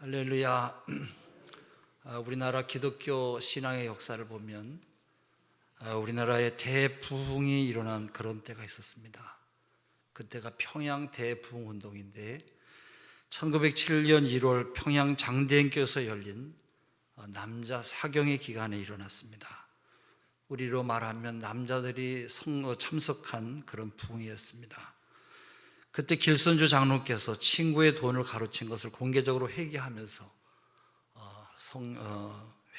할렐루야. 우리나라 기독교 신앙의 역사를 보면 우리나라에 대부흥이 일어난 그런 때가 있었습니다. 그때가 평양 대부흥 운동인데 1907년 1월 평양 장대행교에서 열린 남자 사경의 기간에 일어났습니다. 우리로 말하면 남자들이 참석한 그런 부흥이었습니다. 그때 길선주 장로께서 친구의 돈을 가로챈 것을 공개적으로 회개하면서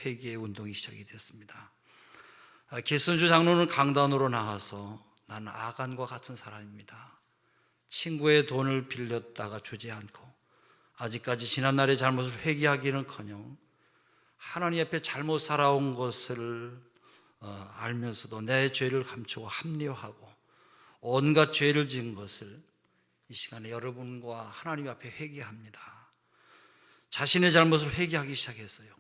회개의 운동이 시작이 됐습니다. 길선주 장로는 강단으로 나와서 나는 아간과 같은 사람입니다. 친구의 돈을 빌렸다가 주지 않고 아직까지 지난날의 잘못을 회개하기는커녕 하나님 앞에 잘못 살아온 것을 알면서도 내 죄를 감추고 합리화하고 온갖 죄를 지은 것을 이 시간에 여러분과 하나님 앞에 회개합니다. 자신의 잘못을 회개하기 시작했어요.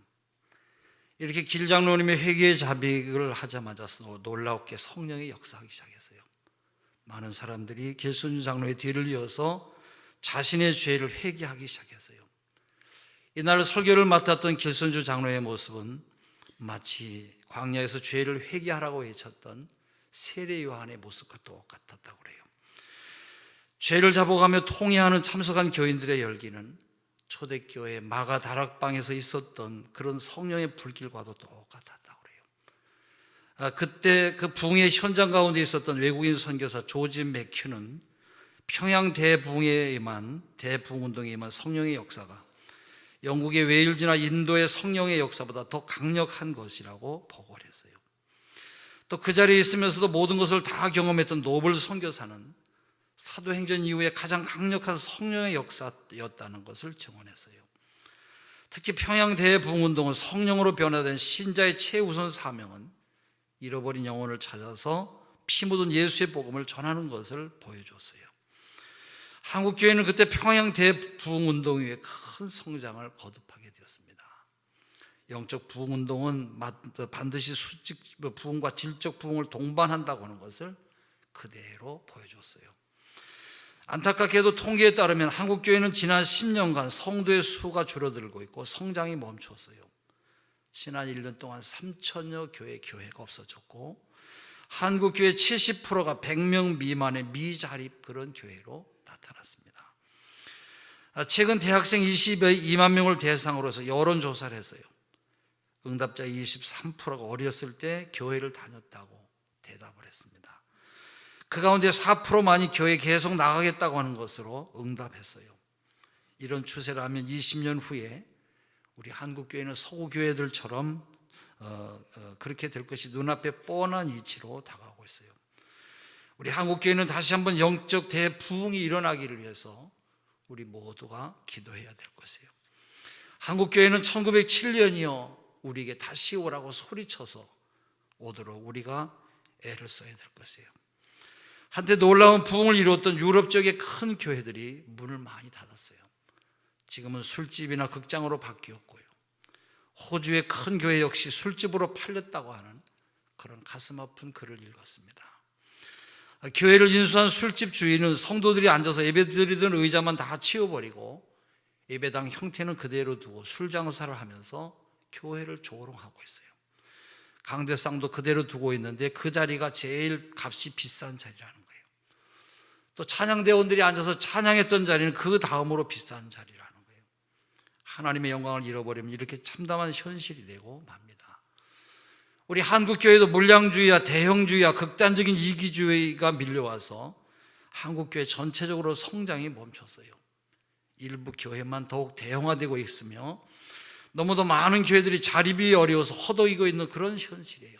이렇게 길 장로님의 회개의 자백을 하자마자 놀랍게 성령이 역사하기 시작했어요. 많은 사람들이 길순주 장로의 뒤를 이어서 자신의 죄를 회개하기 시작했어요. 이날 설교를 맡았던 길순주 장로의 모습은 마치 광야에서 죄를 회개하라고 외쳤던 세례 요한의 모습과 똑같았다고 그래요. 죄를 잡아가며 통회하는 참석한 교인들의 열기는 초대교회 마가 다락방에서 있었던 그런 성령의 불길과도 똑같았다고 그래요. 그때 그 부흥의 현장 가운데 있었던 외국인 선교사 조지 맥큐는 평양 대부흥에 임한 대부흥운동에 임한 성령의 역사가 영국의 웨일즈나 인도의 성령의 역사보다 더 강력한 것이라고 보고를 했어요. 또 그 자리에 있으면서도 모든 것을 다 경험했던 노블 선교사는 사도행전 이후에 가장 강력한 성령의 역사였다는 것을 증언했어요. 특히 평양 대부흥운동은 성령으로 변화된 신자의 최우선 사명은 잃어버린 영혼을 찾아서 피 묻은 예수의 복음을 전하는 것을 보여줬어요. 한국교회는 그때 평양 대부흥운동 위에 큰 성장을 거듭하게 되었습니다. 영적 부흥운동은 반드시 수직 부흥과 질적 부흥을 동반한다고 하는 것을 그대로 보여줬어요. 안타깝게도 통계에 따르면 한국교회는 지난 10년간 성도의 수가 줄어들고 있고 성장이 멈췄어요. 지난 1년 동안 3천여 교회가 없어졌고 한국교회 70%가 100명 미만의 미자립 그런 교회로 나타났습니다. 최근 대학생 22만 명을 대상으로 해서 여론조사를 했어요. 응답자 23%가 어렸을 때 교회를 다녔다고 대답을 했습니다. 그 가운데 4%만이 교회 계속 나가겠다고 하는 것으로 응답했어요. 이런 추세라면 20년 후에 우리 한국교회는 서구교회들처럼 그렇게 될 것이 눈앞에 뻔한 이치로 다가오고 있어요. 우리 한국교회는 다시 한번 영적 대부흥이 일어나기를 위해서 우리 모두가 기도해야 될 것이에요. 한국교회는 1907년이요 우리에게 다시 오라고 소리쳐서 오도록 우리가 애를 써야 될 것이에요. 한때 놀라운 부흥을 이루었던 유럽 쪽의 큰 교회들이 문을 많이 닫았어요. 지금은 술집이나 극장으로 바뀌었고요. 호주의 큰 교회 역시 술집으로 팔렸다고 하는 그런 가슴 아픈 글을 읽었습니다. 교회를 인수한 술집 주인은 성도들이 앉아서 예배드리던 의자만 다 치워버리고 예배당 형태는 그대로 두고 술 장사를 하면서 교회를 조롱하고 있어요. 강대상도 그대로 두고 있는데 그 자리가 제일 값이 비싼 자리라는 거예요. 또 찬양대원들이 앉아서 찬양했던 자리는 그 다음으로 비싼 자리라는 거예요. 하나님의 영광을 잃어버리면 이렇게 참담한 현실이 되고 맙니다. 우리 한국교회도 물량주의와 대형주의와 극단적인 이기주의가 밀려와서 한국교회 전체적으로 성장이 멈췄어요. 일부 교회만 더욱 대형화되고 있으며 너무도 많은 교회들이 자립이 어려워서 허덕이고 있는 그런 현실이에요.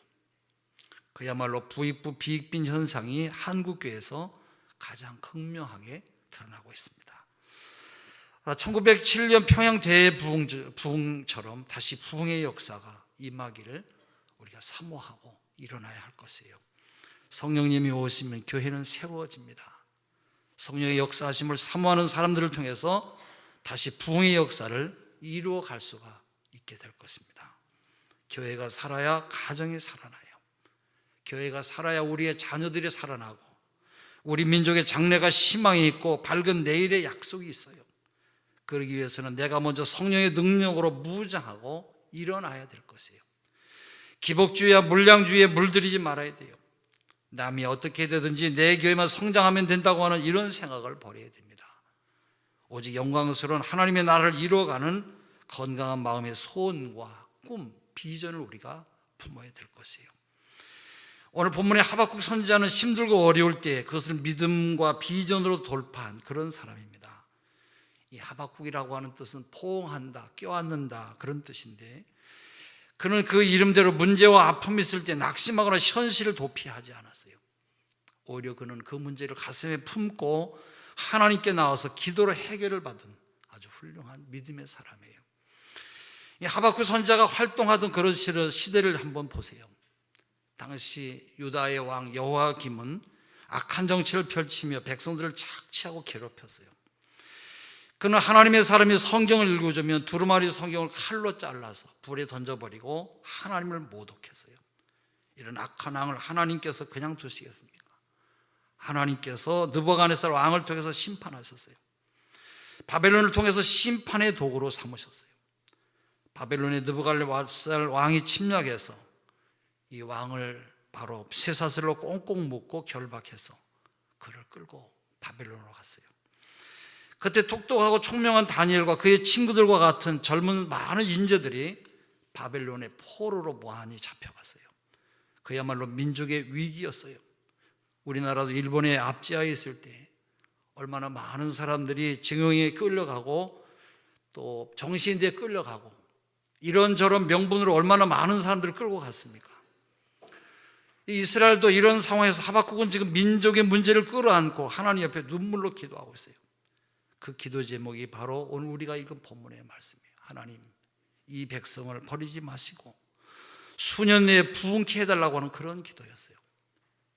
그야말로 부익부 비익빈 현상이 한국교회에서 가장 극명하게 드러나고 있습니다. 1907년 평양 대부흥처럼 다시 부흥의 역사가 임하기를 우리가 사모하고 일어나야 할 것이에요. 성령님이 오시면 교회는 새로워집니다. 성령의 역사하심을 사모하는 사람들을 통해서 다시 부흥의 역사를 이루어 갈 수가 있게 될 것입니다. 교회가 살아야 가정이 살아나요. 교회가 살아야 우리의 자녀들이 살아나고 우리 민족의 장래가 희망이 있고 밝은 내일의 약속이 있어요. 그러기 위해서는 내가 먼저 성령의 능력으로 무장하고 일어나야 될 것이에요. 기복주의와 물량주의에 물들이지 말아야 돼요. 남이 어떻게 되든지 내 교회만 성장하면 된다고 하는 이런 생각을 버려야 됩니다. 오직 영광스러운 하나님의 나라를 이루어가는 건강한 마음의 소원과 꿈, 비전을 우리가 품어야 될 것이에요. 오늘 본문의 하박국 선지자는 힘들고 어려울 때 그것을 믿음과 비전으로 돌파한 그런 사람입니다. 이 하박국이라고 하는 뜻은 포옹한다, 껴안는다 그런 뜻인데, 그는 그 이름대로 문제와 아픔이 있을 때 낙심하거나 현실을 도피하지 않았어요. 오히려 그는 그 문제를 가슴에 품고 하나님께 나와서 기도로 해결을 받은 아주 훌륭한 믿음의 사람이에요. 이 하박국 선지자가 활동하던 그런 시대를 한번 보세요. 당시 유다의 왕 여호야김은 악한 정치를 펼치며 백성들을 착취하고 괴롭혔어요. 그는 하나님의 사람이 성경을 읽어주면 두루마리 성경을 칼로 잘라서 불에 던져버리고 하나님을 모독했어요. 이런 악한 왕을 하나님께서 그냥 두시겠습니까? 하나님께서 느부갓네살 왕을 통해서 심판하셨어요. 바벨론을 통해서 심판의 도구로 삼으셨어요. 바벨론의 느부갓네살 왕이 침략해서 이 왕을 바로 쇠사슬로 꽁꽁 묶고 결박해서 그를 끌고 바벨론으로 갔어요. 그때 똑똑하고 총명한 다니엘과 그의 친구들과 같은 젊은 많은 인재들이 바벨론의 포로로 많이 잡혀갔어요. 그야말로 민족의 위기였어요. 우리나라도 일본에 압제하에 있을 때 얼마나 많은 사람들이 징용에 끌려가고 또 정신대에 끌려가고 이런저런 명분으로 얼마나 많은 사람들을 끌고 갔습니까? 이스라엘도 이런 상황에서 하박국은 지금 민족의 문제를 끌어안고 하나님 옆에 눈물로 기도하고 있어요. 그 기도 제목이 바로 오늘 우리가 읽은 본문의 말씀이에요. 하나님, 이 백성을 버리지 마시고 수년 내에 부흥케 해달라고 하는 그런 기도였어요.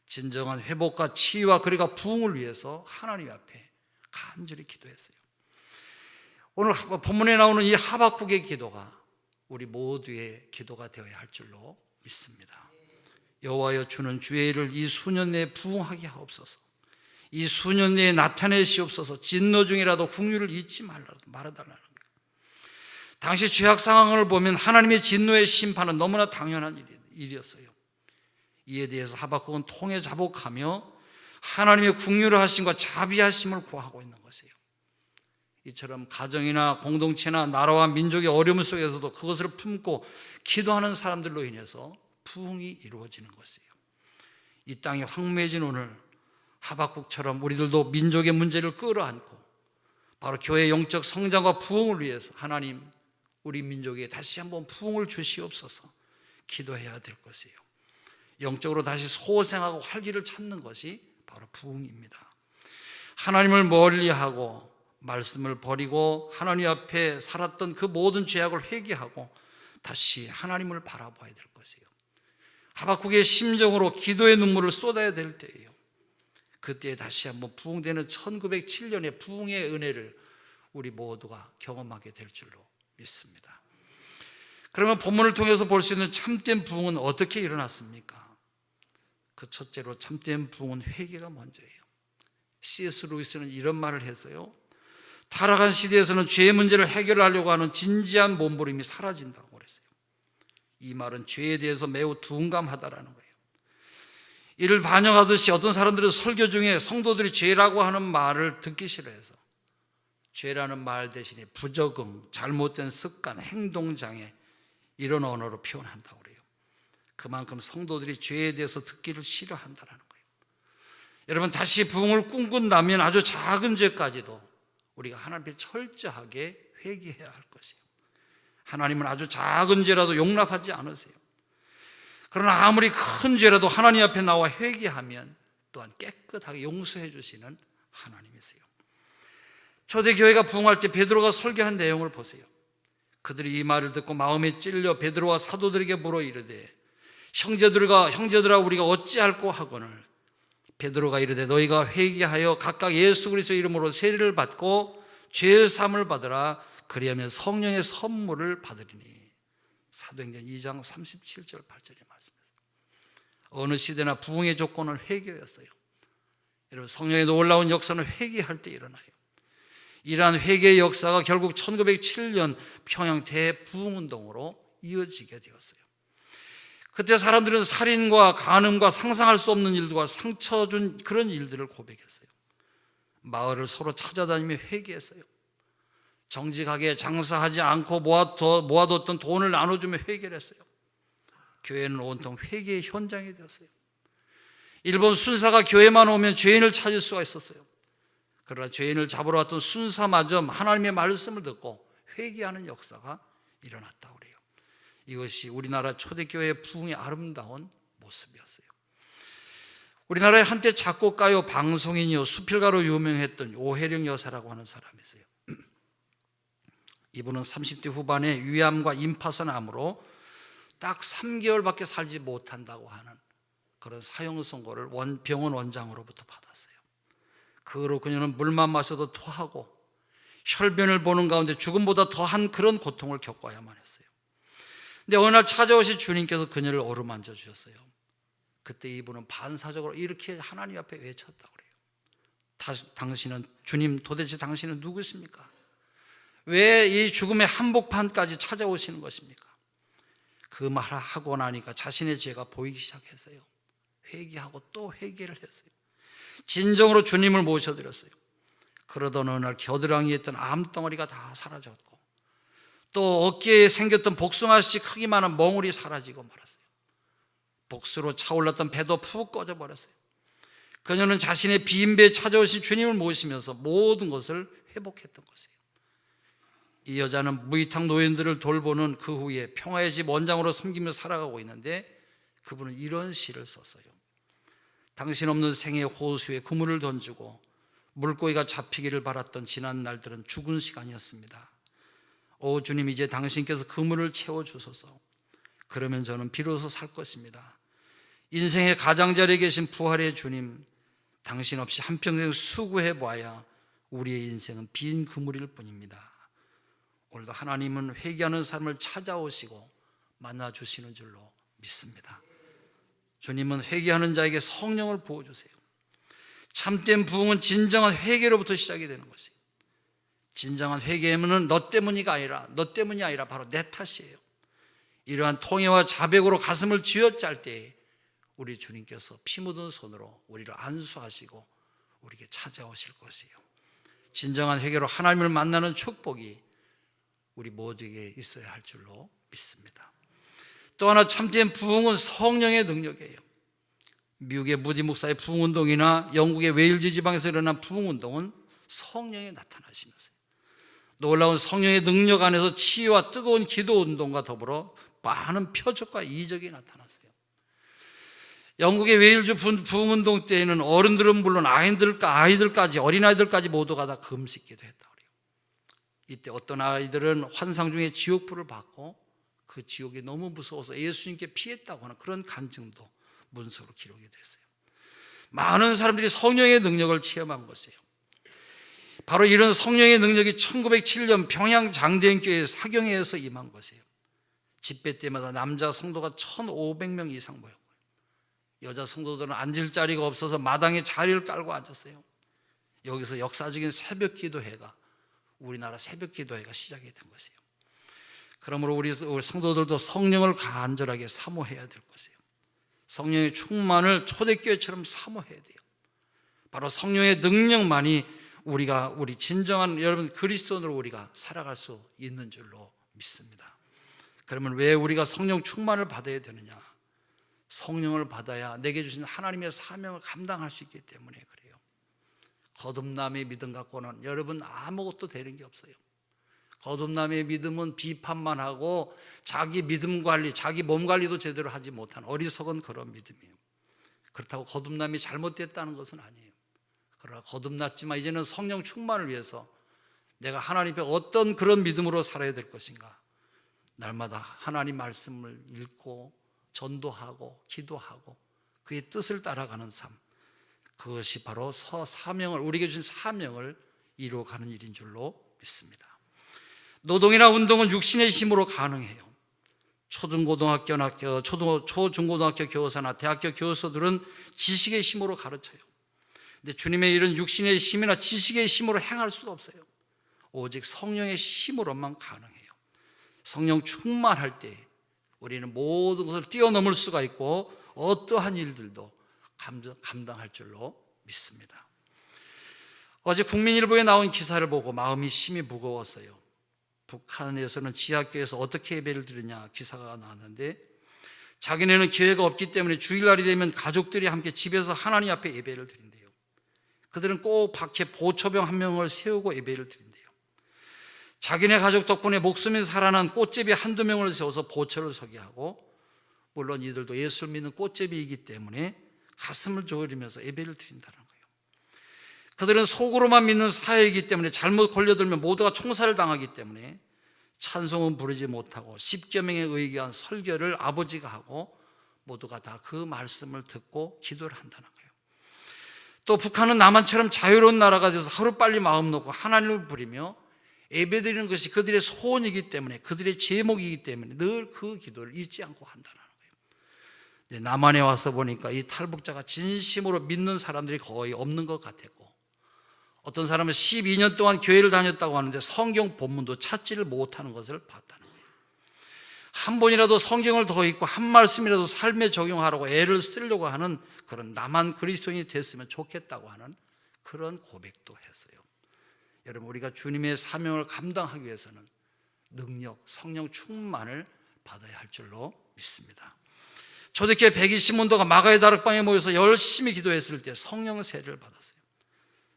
진정한 회복과 치유와 그리고 부흥을 위해서 하나님 앞에 간절히 기도했어요. 오늘 본문에 나오는 이 하박국의 기도가 우리 모두의 기도가 되어야 할 줄로 믿습니다. 여호와여, 주는 주의 일을 이 수년 내에 부흥하게 하옵소서. 이 수년 내에 나타내시옵소서. 진노 중이라도 국류를 잊지 말아달라는 거예요. 당시 죄악 상황을 보면 하나님의 진노의 심판은 너무나 당연한 일이었어요. 이에 대해서 하박국은 통해 자복하며 하나님의 국류를 하심과 자비하심을 구하고 있는 것이에요. 이처럼 가정이나 공동체나 나라와 민족의 어려움 속에서도 그것을 품고 기도하는 사람들로 인해서 부흥이 이루어지는 것이에요. 이 땅이 황무해진 오늘 하박국처럼 우리들도 민족의 문제를 끌어안고 바로 교회의 영적 성장과 부흥을 위해서 하나님, 우리 민족에 다시 한번 부흥을 주시옵소서 기도해야 될 것이에요. 영적으로 다시 소생하고 활기를 찾는 것이 바로 부흥입니다. 하나님을 멀리하고 말씀을 버리고 하나님 앞에 살았던 그 모든 죄악을 회개하고 다시 하나님을 바라봐야 될 것이에요. 하박국의 심정으로 기도의 눈물을 쏟아야 될 때예요. 그때 다시 한번 부흥되는 1907년의 부흥의 은혜를 우리 모두가 경험하게 될 줄로 믿습니다. 그러면 본문을 통해서 볼 수 있는 참된 부흥은 어떻게 일어났습니까? 그 첫째로 참된 부흥은 회개가 먼저예요. C.S. 루이스는 이런 말을 해서요, 타락한 시대에서는 죄의 문제를 해결하려고 하는 진지한 몸부림이 사라진다고 그랬어요. 이 말은 죄에 대해서 매우 둔감하다라는 거예요. 이를 반영하듯이 어떤 사람들은 설교 중에 성도들이 죄라고 하는 말을 듣기 싫어해서 죄라는 말 대신에 부적응, 잘못된 습관, 행동장애 이런 언어로 표현한다고 그래요. 그만큼 성도들이 죄에 대해서 듣기를 싫어한다는 거예요. 여러분, 다시 부흥을 꿈꾼다면 아주 작은 죄까지도 우리가 하나님 앞에 철저하게 회개해야 할 것이에요. 하나님은 아주 작은 죄라도 용납하지 않으세요. 그러나 아무리 큰 죄라도 하나님 앞에 나와 회개하면 또한 깨끗하게 용서해 주시는 하나님이세요. 초대교회가 부흥할 때 베드로가 설교한 내용을 보세요. 그들이 이 말을 듣고 마음에 찔려 베드로와 사도들에게 물어 이르되 형제들아 우리가 어찌할꼬 하거늘 베드로가 이르되 너희가 회개하여 각각 예수 그리스도의 이름으로 세례를 받고 죄 사함을 받으라. 그리하면 성령의 선물을 받으리니. 사도행전 2장 37절 8절의 말씀입니다. 어느 시대나 부흥의 조건은 회개였어요. 여러분, 성령의 놀라운 역사는 회개할 때 일어나요. 이러한 회개의 역사가 결국 1907년 평양 대부흥운동으로 이어지게 되었어요. 그때 사람들은 살인과 간음과 상상할 수 없는 일들과 상처 준 그런 일들을 고백했어요. 마을을 서로 찾아다니며 회개했어요. 정직하게 장사하지 않고 모아뒀던 돈을 나눠주며 회개를 했어요. 교회는 온통 회개의 현장이 되었어요. 일본 순사가 교회만 오면 죄인을 찾을 수가 있었어요. 그러나 죄인을 잡으러 왔던 순사마저 하나님의 말씀을 듣고 회개하는 역사가 일어났다고 그래요. 이것이 우리나라 초대교회의 부흥의 아름다운 모습이었어요. 우리나라에 한때 작곡가요 방송인이요 수필가로 유명했던 오혜령 여사라고 하는 사람이 있어요. 이분은 30대 후반에 위암과 임파선암으로 딱 3개월밖에 살지 못한다고 하는 그런 사형 선고를 병원 원장으로부터 받았어요. 그 후로 그녀는 물만 마셔도 토하고 혈변을 보는 가운데 죽음보다 더한 그런 고통을 겪어야만 했어요. 근데 어느 날 찾아오신 주님께서 그녀를 어루만져 주셨어요. 그때 이분은 반사적으로 이렇게 하나님 앞에 외쳤다고 그래요. 당신은, 주님, 도대체 당신은 누구십니까? 왜 이 죽음의 한복판까지 찾아오시는 것입니까? 그 말을 하고 나니까 자신의 죄가 보이기 시작했어요. 회개하고 또 회개를 했어요. 진정으로 주님을 모셔드렸어요. 그러던 어느 날 겨드랑이에 있던 암덩어리가 다 사라졌고 또 어깨에 생겼던 복숭아씨 크기만한 멍울이 사라지고 말았어요. 복수로 차올랐던 배도 푹 꺼져버렸어요. 그녀는 자신의 빈 배에 찾아오신 주님을 모시면서 모든 것을 회복했던 것이에요. 이 여자는 무이탁 노인들을 돌보는 그 후에 평화의 집 원장으로 섬기며 살아가고 있는데 그분은 이런 시를 썼어요. 당신 없는 생의 호수에 그물을 던지고 물고기가 잡히기를 바랐던 지난 날들은 죽은 시간이었습니다. 오 주님, 이제 당신께서 그물을 채워주소서. 그러면 저는 비로소 살 것입니다. 인생의 가장자리에 계신 부활의 주님, 당신 없이 한평생 수고해봐야 우리의 인생은 빈 그물일 뿐입니다. 오늘도 하나님은 회개하는 삶을 찾아오시고 만나주시는 줄로 믿습니다. 주님은 회개하는 자에게 성령을 부어주세요. 참된 부흥은 진정한 회개로부터 시작이 되는 것이에요. 진정한 회개는 너 때문이 아니라 바로 내 탓이에요. 이러한 통회와 자백으로 가슴을 쥐어짤 때에 우리 주님께서 피 묻은 손으로 우리를 안수하시고 우리에게 찾아오실 것이에요. 진정한 회개로 하나님을 만나는 축복이 우리 모두에게 있어야 할 줄로 믿습니다. 또 하나 참된 부흥은 성령의 능력이에요. 미국의 무디 목사의 부흥운동이나 영국의 웨일즈 지방에서 일어난 부흥운동은 성령이 나타나시면서 놀라운 성령의 능력 안에서 치유와 뜨거운 기도운동과 더불어 많은 표적과 이적이 나타났어요. 영국의 웨일즈 부흥운동 때에는 어른들은 물론 아이들까지 어린아이들까지 모두가 다 금식기도 했다 그래요. 이때 어떤 아이들은 환상 중에 지옥불을 받고 그 지옥이 너무 무서워서 예수님께 피했다고 하는 그런 간증도 문서로 기록이 됐어요. 많은 사람들이 성령의 능력을 체험한 것이에요. 바로 이런 성령의 능력이 1907년 평양 장대인교회 사경회에서 임한 것이에요. 집회 때마다 남자 성도가 1,500명 이상 모였고요. 여자 성도들은 앉을 자리가 없어서 마당에 자리를 깔고 앉았어요. 여기서 역사적인 새벽 기도회가 우리나라 새벽 기도회가 시작이 된 것이에요. 그러므로 우리 성도들도 성령을 간절하게 사모해야 될 것이에요. 성령의 충만을 초대교회처럼 사모해야 돼요. 바로 성령의 능력만이 우리 진정한 여러분 그리스도인으로 우리가 살아갈 수 있는 줄로 믿습니다. 그러면 왜 우리가 성령 충만을 받아야 되느냐? 성령을 받아야 내게 주신 하나님의 사명을 감당할 수 있기 때문에 그래요. 거듭남의 믿음 갖고는 여러분 아무것도 되는 게 없어요. 거듭남의 믿음은 비판만 하고 자기 믿음 관리, 자기 몸 관리도 제대로 하지 못한 어리석은 그런 믿음이에요. 그렇다고 거듭남이 잘못됐다는 것은 아니에요. 그러나 거듭났지만 이제는 성령 충만을 위해서 내가 하나님 앞에 어떤 그런 믿음으로 살아야 될 것인가, 날마다 하나님 말씀을 읽고 전도하고 기도하고 그의 뜻을 따라가는 삶, 그것이 바로 사명을, 우리에게 주신 사명을 이루어가는 일인 줄로 믿습니다. 노동이나 운동은 육신의 힘으로 가능해요. 초중고등학교 교사나 대학교 교수들은 지식의 힘으로 가르쳐요. 근데 주님의 일은 육신의 힘이나 지식의 힘으로 행할 수가 없어요. 오직 성령의 힘으로만 가능해요. 성령 충만할 때 우리는 모든 것을 뛰어넘을 수가 있고 어떠한 일들도 감당할 줄로 믿습니다. 어제 국민일보에 나온 기사를 보고 마음이 심히 무거웠어요. 북한에서는 지하교회에서 어떻게 예배를 드리냐 기사가 나왔는데, 자기네는 교회가 없기 때문에 주일날이 되면 가족들이 함께 집에서 하나님 앞에 예배를 드린대요. 그들은 꼭 밖에 보초병 한 명을 세우고 예배를 드린대요. 자기네 가족 덕분에 목숨이 살아난 꽃제비 한두 명을 세워서 보초를 서게 하고, 물론 이들도 예수를 믿는 꽃제비이기 때문에 가슴을 조아리면서 예배를 드린다는 거예요. 그들은 속으로만 믿는 사회이기 때문에 잘못 걸려들면 모두가 총살을 당하기 때문에 찬송은 부르지 못하고 십계명에 의거한 설교를 아버지가 하고 모두가 다 그 말씀을 듣고 기도를 한다는 거예요. 또 북한은 남한처럼 자유로운 나라가 돼서 하루빨리 마음 놓고 하나님을 부리며 예배드리는 것이 그들의 소원이기 때문에, 그들의 제목이기 때문에 늘 그 기도를 잊지 않고 한다는 거예요. 남한에 와서 보니까 이 탈북자가 진심으로 믿는 사람들이 거의 없는 것 같았고, 어떤 사람은 12년 동안 교회를 다녔다고 하는데 성경 본문도 찾지를 못하는 것을 봤다는 거예요. 한 번이라도 성경을 더 읽고 한 말씀이라도 삶에 적용하라고 애를 쓰려고 하는 그런 남한 그리스도인이 됐으면 좋겠다고 하는 그런 고백도 했어요. 여러분, 우리가 주님의 사명을 감당하기 위해서는 능력, 성령 충만을 받아야 할 줄로 믿습니다. 초대교회 120문도가 마가의 다락방에 모여서 열심히 기도했을 때 성령 세례를 받았어요.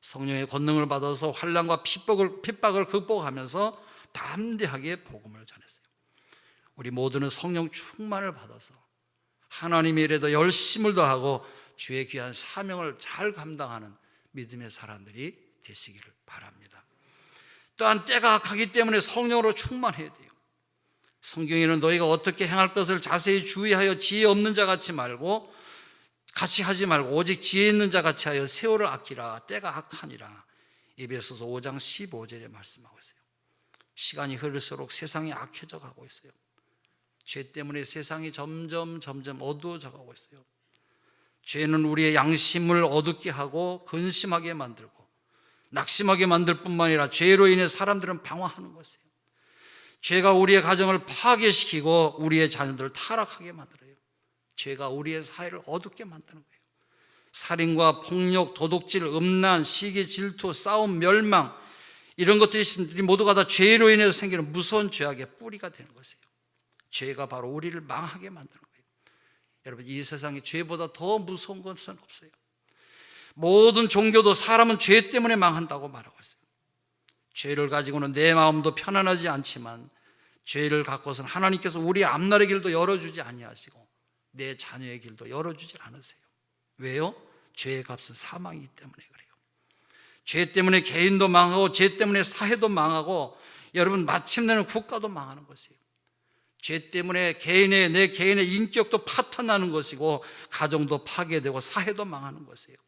성령의 권능을 받아서 환난과 핍박을 극복하면서 담대하게 복음을 전했어요. 우리 모두는 성령 충만을 받아서 하나님의 일에 더 열심을 더하고 주의 귀한 사명을 잘 감당하는 믿음의 사람들이 되시기를 바랍니다. 또한 때가 악하기 때문에 성령으로 충만해야 돼요. 성경에는 너희가 어떻게 행할 것을 자세히 주의하여 지혜 없는 자 같이 하지 말고 오직 지혜 있는 자 같이 하여 세월을 아끼라. 때가 악하니라. 에베소서 5장 15절에 말씀하고 있어요. 시간이 흐를수록 세상이 악해져 가고 있어요. 죄 때문에 세상이 점점 어두워져 가고 있어요. 죄는 우리의 양심을 어둡게 하고 근심하게 만들고 낙심하게 만들 뿐만 아니라 죄로 인해 사람들은 방황하는 것이에요. 죄가 우리의 가정을 파괴시키고 우리의 자녀들을 타락하게 만들어요. 죄가 우리의 사회를 어둡게 만드는 거예요. 살인과 폭력, 도둑질, 음란, 시기, 질투, 싸움, 멸망, 이런 것들이 모두가 다 죄로 인해서 생기는 무서운 죄악의 뿌리가 되는 것이에요. 죄가 바로 우리를 망하게 만드는 거예요. 여러분, 이 세상에 죄보다 더 무서운 것은 없어요. 모든 종교도 사람은 죄 때문에 망한다고 말하고 있어요. 죄를 가지고는 내 마음도 편안하지 않지만 죄를 갖고서는 하나님께서 우리 앞날의 길도 열어주지 아니하시고 내 자녀의 길도 열어주질 않으세요. 왜요? 죄의 값은 사망이기 때문에 그래요. 죄 때문에 개인도 망하고 죄 때문에 사회도 망하고 여러분 마침내는 국가도 망하는 것이에요. 죄 때문에 내 개인의 인격도 파탄나는 것이고 가정도 파괴되고 사회도 망하는 것이에요.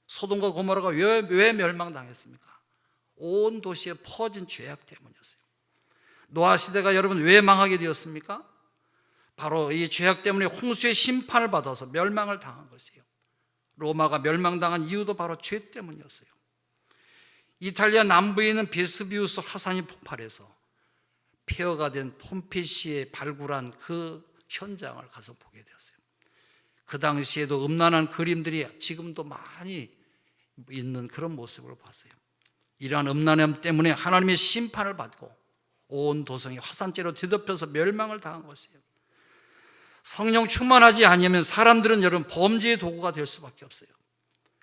소돔과 고모라가 왜 멸망당했습니까? 온 도시에 퍼진 죄악 때문이었어요. 노아 시대가 여러분 왜 망하게 되었습니까? 바로 이 죄악 때문에 홍수의 심판을 받아서 멸망을 당한 것이에요. 로마가 멸망당한 이유도 바로 죄 때문이었어요. 이탈리아 남부에 있는 베스비우스 화산이 폭발해서 폐허가 된 폼페이시에 발굴한 그 현장을 가서 보게 되었어요. 그 당시에도 음란한 그림들이 지금도 많이 있는 그런 모습을 봤어요. 이러한 음란함 때문에 하나님의 심판을 받고 온 도성이 화산재로 뒤덮여서 멸망을 당한 것이에요. 성령 충만하지 않으면 사람들은 여러분 범죄의 도구가 될 수밖에 없어요.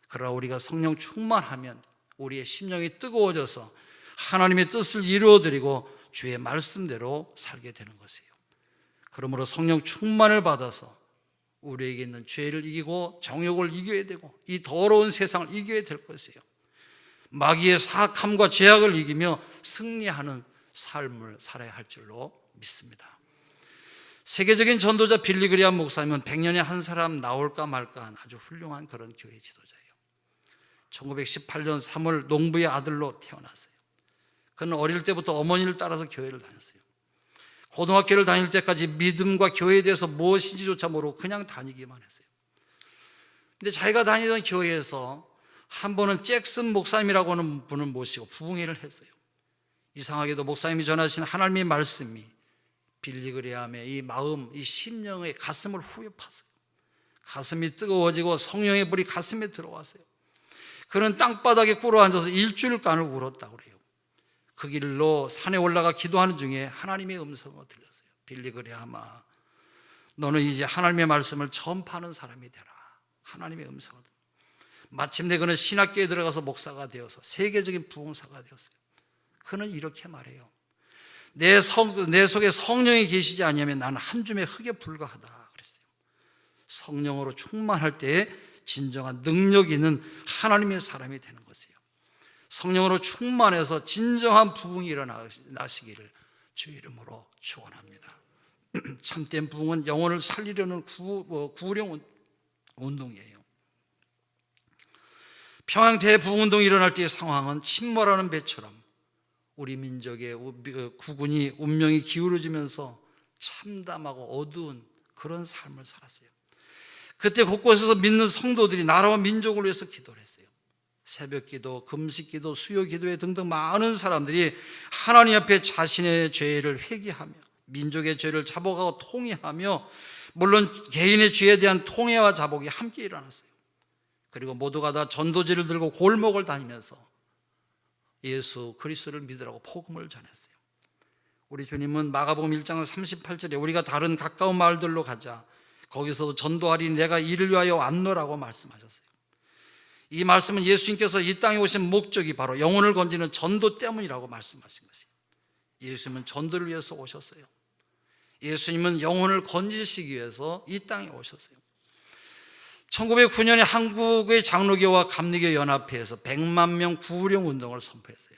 그러나 우리가 성령 충만하면 우리의 심령이 뜨거워져서 하나님의 뜻을 이루어드리고 주의 말씀대로 살게 되는 것이에요. 그러므로 성령 충만을 받아서 우리에게 있는 죄를 이기고 정욕을 이겨야 되고 이 더러운 세상을 이겨야 될 것이에요. 마귀의 사악함과 죄악을 이기며 승리하는 삶을 살아야 할 줄로 믿습니다. 세계적인 전도자 빌리 그레이엄 목사님은 100년에 한 사람 나올까 말까 한 아주 훌륭한 그런 교회 지도자예요. 1918년 3월 농부의 아들로 태어났어요. 그는 어릴 때부터 어머니를 따라서 교회를 다녔어요. 고등학교를 다닐 때까지 믿음과 교회에 대해서 무엇인지조차 모르고 그냥 다니기만 했어요. 근데 자기가 다니던 교회에서 한 번은 잭슨 목사님이라고 하는 분을 모시고 부흥회를 했어요. 이상하게도 목사님이 전하신 하나님의 말씀이 빌리그레암의 이 마음, 이 심령의 가슴을 후벼 파서요, 가슴이 뜨거워지고 성령의 불이 가슴에 들어와서요, 그는 땅바닥에 꿇어 앉아서 일주일간을 울었다고 그래요. 그 길로 산에 올라가 기도하는 중에 하나님의 음성을 들렸어요. 빌리그레암아, 너는 이제 하나님의 말씀을 전파하는 사람이 되라. 하나님의 음성을. 마침내 그는 신학교에 들어가서 목사가 되어서 세계적인 부흥사가 되었어요. 그는 이렇게 말해요. 내 속에 성령이 계시지 않으면 나는 한 줌의 흙에 불과하다 그랬어요. 성령으로 충만할 때에 진정한 능력 있는 하나님의 사람이 되는 것이에요. 성령으로 충만해서 진정한 부흥이 일어나시기를 주 이름으로 축원합니다. 참된 부흥은 영혼을 살리려는 구령 운동이에요. 평양 대부흥운동이 일어날 때의 상황은 침몰하는 배처럼 우리 민족의 국군이 운명이 기울어지면서 참담하고 어두운 그런 삶을 살았어요. 그때 곳곳에서 믿는 성도들이 나라와 민족을 위해서 기도를 했어요. 새벽기도, 금식기도, 수요기도회 등등 많은 사람들이 하나님 앞에 자신의 죄를 회개하며 민족의 죄를 자복하고 통회하며, 물론 개인의 죄에 대한 통회와 자복이 함께 일어났어요. 그리고 모두가 다 전도지를 들고 골목을 다니면서 예수 그리스도를 믿으라고 복음을 전했어요. 우리 주님은 마가복음 1장 38절에 우리가 다른 가까운 마을들로 가자, 거기서도 전도하리 내가 이를 위하여 왔노라고 말씀하셨어요. 이 말씀은 예수님께서 이 땅에 오신 목적이 바로 영혼을 건지는 전도 때문이라고 말씀하신 것이에요. 예수님은 전도를 위해서 오셨어요. 예수님은 영혼을 건지시기 위해서 이 땅에 오셨어요. 1909년에 한국의 장로교와 감리교 연합회에서 100만 명 구령 운동을 선포했어요.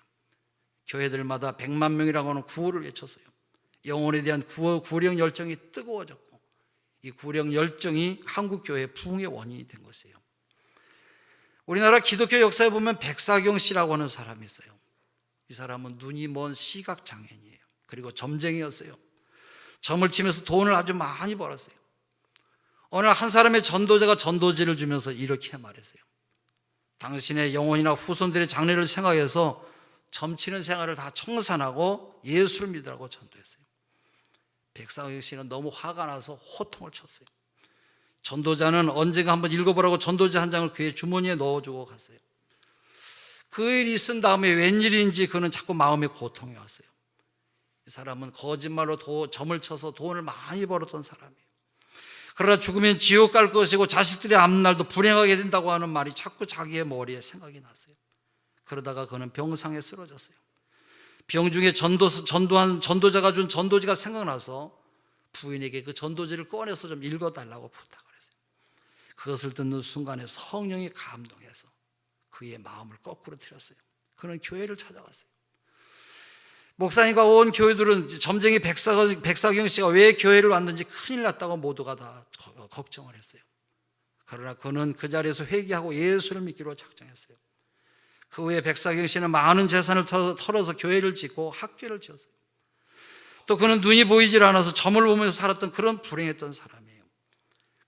교회들마다 100만 명이라고 하는 구호를 외쳤어요. 영혼에 대한 구령 열정이 뜨거워졌고, 이 구령 열정이 한국교회의 부흥의 원인이 된 것이에요. 우리나라 기독교 역사에 보면 백사경 씨라고 하는 사람이 있어요. 이 사람은 눈이 먼 시각장애인이에요. 그리고 점쟁이였어요. 점을 치면서 돈을 아주 많이 벌었어요. 어느 날 한 사람의 전도자가 전도지를 주면서 이렇게 말했어요. 당신의 영혼이나 후손들의 장래를 생각해서 점치는 생활을 다 청산하고 예수를 믿으라고 전도했어요. 백사경 씨는 너무 화가 나서 호통을 쳤어요. 전도자는 언젠가 한번 읽어보라고 전도지 한 장을 그의 주머니에 넣어주고 갔어요. 그 일이 있은 다음에 웬일인지 그는 자꾸 마음에 고통이 왔어요. 이 사람은 거짓말로 점을 쳐서 돈을 많이 벌었던 사람이에요. 그러나 죽으면 지옥 갈 것이고 자식들의 앞날도 불행하게 된다고 하는 말이 자꾸 자기의 머리에 생각이 났어요. 그러다가 그는 병상에 쓰러졌어요. 병중에 전도한 전도자가 준 전도지가 생각나서 부인에게 그 전도지를 꺼내서 좀 읽어달라고 부탁을 했어요. 그것을 듣는 순간에 성령이 감동해서 그의 마음을 거꾸로 틀었어요. 그는 교회를 찾아갔어요. 목사님과 온 교회들은 점쟁이 백사경 씨가 왜 교회를 왔는지 큰일 났다고 모두가 다 걱정을 했어요. 그러나 그는 그 자리에서 회개하고 예수를 믿기로 작정했어요. 그 후에 백사경 씨는 많은 재산을 털어서 교회를 짓고 학교를 지었어요. 또 그는 눈이 보이질 않아서 점을 보면서 살았던 그런 불행했던 사람이에요.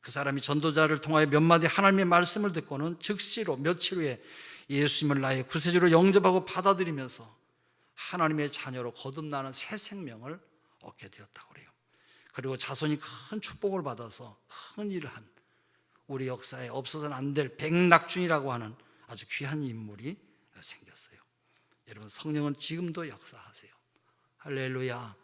그 사람이 전도자를 통하여 몇 마디 하나님의 말씀을 듣고는 즉시로 며칠 후에 예수님을 나의 구세주로 영접하고 받아들이면서 하나님의 자녀로 거듭나는 새 생명을 얻게 되었다고 그래요. 그리고 자손이 큰 축복을 받아서 큰 일을 한, 우리 역사에 없어서는 안 될 백낙준이라고 하는 아주 귀한 인물이 생겼어요. 여러분, 성령은 지금도 역사하세요. 할렐루야.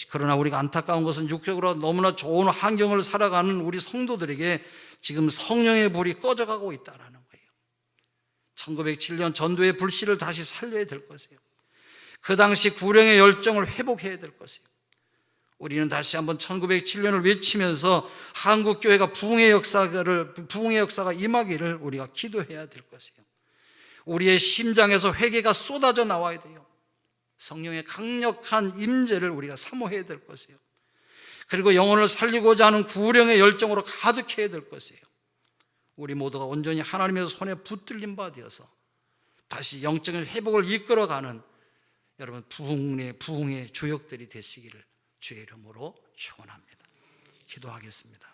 그러나 우리가 안타까운 것은 육적으로 너무나 좋은 환경을 살아가는 우리 성도들에게 지금 성령의 불이 꺼져가고 있다는 거예요. 1907년 전도의 불씨를 다시 살려야 될 것이에요. 그 당시 구령의 열정을 회복해야 될 것이에요. 우리는 다시 한번 1907년을 외치면서 한국교회가 부흥의 역사가 임하기를 우리가 기도해야 될 것이에요. 우리의 심장에서 회개가 쏟아져 나와야 돼요. 성령의 강력한 임재를 우리가 사모해야 될 것이에요. 그리고 영혼을 살리고자 하는 구령의 열정으로 가득해야 될 것이에요. 우리 모두가 온전히 하나님의 손에 붙들린 바 되어서 다시 영적인 회복을 이끌어가는 여러분 부흥의 주역들이 되시기를 주의 이름으로 축원합니다. 기도하겠습니다.